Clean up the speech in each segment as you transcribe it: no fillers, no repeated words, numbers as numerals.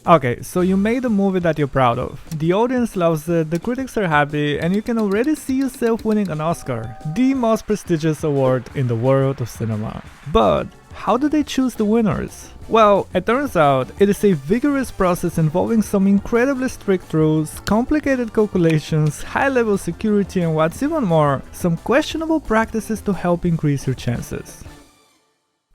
Okay, so you made a movie that you're proud of. The audience loves it, the critics are happy, and you can already see yourself winning an Oscar, the most prestigious award in the world of cinema. But how do they choose the winners? Well, it turns out it is a vigorous process involving some incredibly strict rules, complicated calculations, high-level security, and what's even more, some questionable practices to help increase your chances.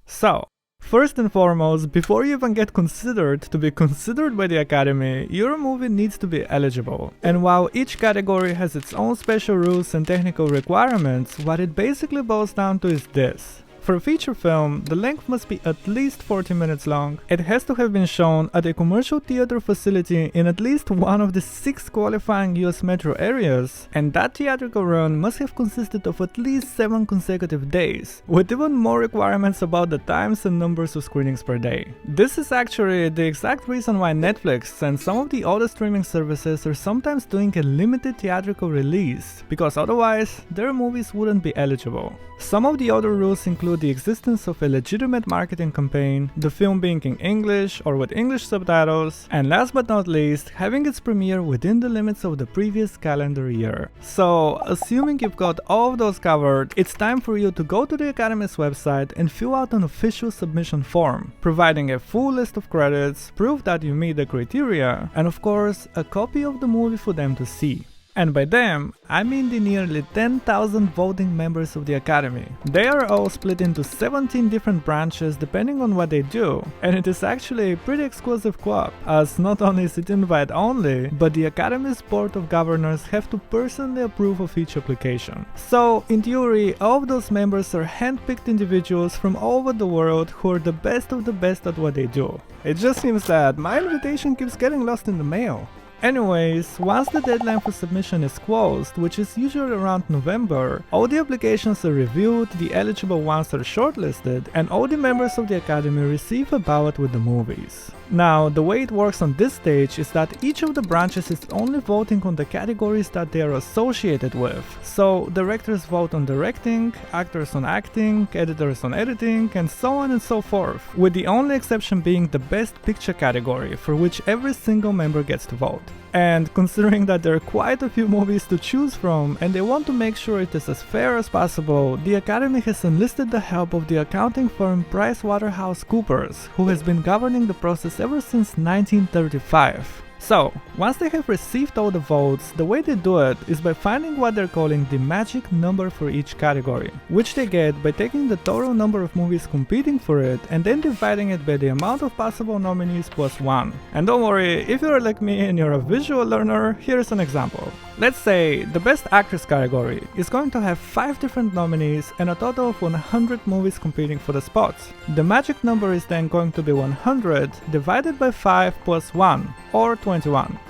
So, first and foremost, before you even get considered to be considered by the Academy, your movie needs to be eligible. And while each category has its own special rules and technical requirements, what it basically boils down to is this. For a feature film, the length must be at least 40 minutes long, it has to have been shown at a commercial theater facility in at least one of the 6 qualifying US metro areas, and that theatrical run must have consisted of at least 7 consecutive days, with even more requirements about the times and numbers of screenings per day. This is actually the exact reason why Netflix and some of the other streaming services are sometimes doing a limited theatrical release, because otherwise, their movies wouldn't be eligible. Some of the other rules include the existence of a legitimate marketing campaign, the film being in English or with English subtitles, and last but not least, having its premiere within the limits of the previous calendar year. So, assuming you've got all of those covered, it's time for you to go to the Academy's website and fill out an official submission form, providing a full list of credits, proof that you meet the criteria, and of course, a copy of the movie for them to see. And by them, I mean the nearly 10,000 voting members of the Academy. They are all split into 17 different branches depending on what they do, and it is actually a pretty exclusive club, as not only is it invite only, but the Academy's Board of Governors have to personally approve of each application. So, in theory, all of those members are hand-picked individuals from all over the world who are the best of the best at what they do. It just seems that my invitation keeps getting lost in the mail. Anyways, once the deadline for submission is closed, which is usually around November, all the applications are reviewed, the eligible ones are shortlisted, and all the members of the Academy receive a ballot with the movies. Now, the way it works on this stage is that each of the branches is only voting on the categories that they are associated with. So, directors vote on directing, actors on acting, editors on editing, and so on and so forth, with the only exception being the Best Picture category, for which every single member gets to vote. And considering that there are quite a few movies to choose from and they want to make sure it is as fair as possible, the Academy has enlisted the help of the accounting firm PricewaterhouseCoopers, who has been governing the process ever since 1935. So, once they have received all the votes, the way they do it is by finding what they're calling the magic number for each category, which they get by taking the total number of movies competing for it and then dividing it by the amount of possible nominees plus 1. And don't worry, if you're like me and you're a visual learner, here's an example. Let's say the Best Actress category is going to have 5 different nominees and a total of 100 movies competing for the spots. The magic number is then going to be 100 divided by 5 plus 1, or 21.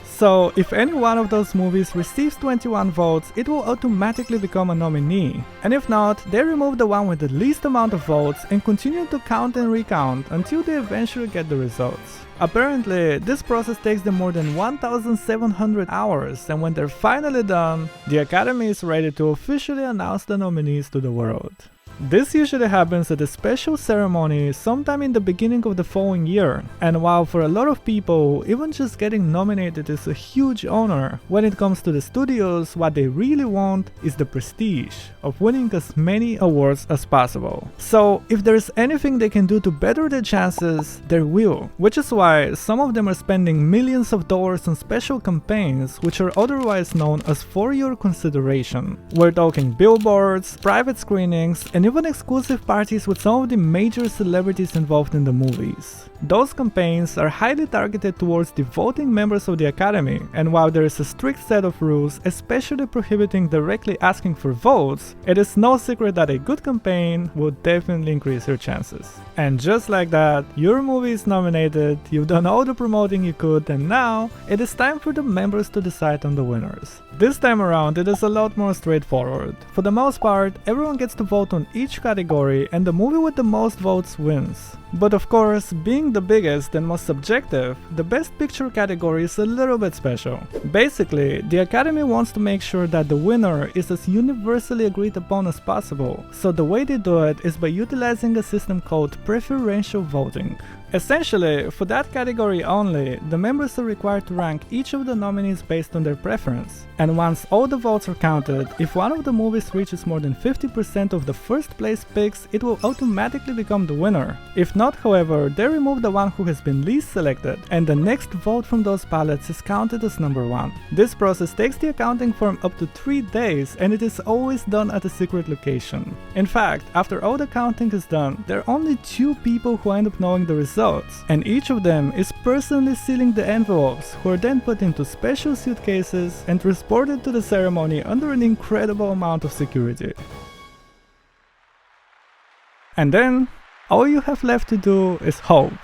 So if any one of those movies receives 21 votes, it will automatically become a nominee. And if not, they remove the one with the least amount of votes and continue to count and recount until they eventually get the results. Apparently, this process takes them more than 1,700 hours, and when they're finally done, the Academy is ready to officially announce the nominees to the world. This usually happens at a special ceremony sometime in the beginning of the following year, and while for a lot of people, even just getting nominated is a huge honor, when it comes to the studios, what they really want is the prestige of winning as many awards as possible. So if there's anything they can do to better their chances, they will, which is why some of them are spending millions of dollars on special campaigns which are otherwise known as for your consideration. We're talking billboards, private screenings, and even exclusive parties with some of the major celebrities involved in the movies. Those campaigns are highly targeted towards the voting members of the Academy, and while there is a strict set of rules, especially prohibiting directly asking for votes, it is no secret that a good campaign will definitely increase your chances. And just like that, your movie is nominated, you've done all the promoting you could, and now it is time for the members to decide on the winners. This time around, it is a lot more straightforward. For the most part, everyone gets to vote on each category, and the movie with the most votes wins. But of course, being the biggest and most subjective, the Best Picture category is a little bit special. Basically, the Academy wants to make sure that the winner is as universally agreed upon as possible, so the way they do it is by utilizing a system called preferential voting. Essentially, for that category only, the members are required to rank each of the nominees based on their preference. And once all the votes are counted, if one of the movies reaches more than 50% of the first place picks, it will automatically become the winner. If not, however, they remove the one who has been least selected, and the next vote from those ballots is counted as number 1. This process takes the accounting form up to 3 days, and it is always done at a secret location. In fact, after all the counting is done, there are only 2 people who end up knowing the results, and each of them is personally sealing the envelopes, who are then put into special suitcases and transported to the ceremony under an incredible amount of security. And then, all you have left to do is hope.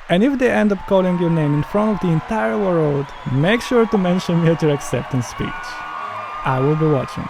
And if they end up calling your name in front of the entire world, make sure to mention me at your acceptance speech. I will be watching.